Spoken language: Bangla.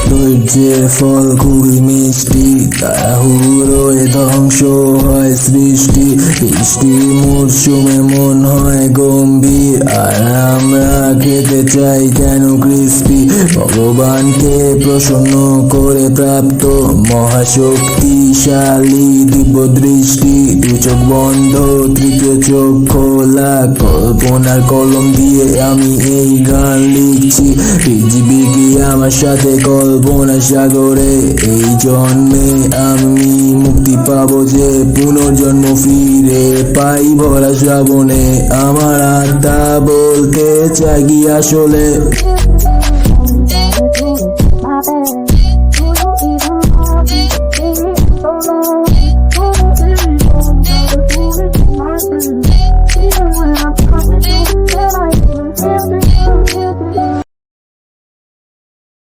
ধৈর্যের ফল খুবই মিষ্টি, তাড়াহুড়োয় ধ্বংস হয় সৃষ্টি। বৃষ্টি মরশুমে মন হয় গম্ভীর, আর আমরা খেতে চাই কেন ক্রিস্পি। ভগবানকে প্রসন্ন করে প্রাপ্ত মহাশক্তিশালী দিব্য দৃষ্টি। দু চোখ বন্ধ, তৃতীয় চোখ খোলা, কল্পনার কলম দিয়ে আমি এই গান লিখছি। পৃথিবী কি আমার সাথে কল্পনা সাগরে, এই জন্মে আমি মুক্তি পাবো যে পুনর্জন্ম ফিরে পাই ভরা শ্রাবণে। আমার আত্মা বলতে চাই কি আসলে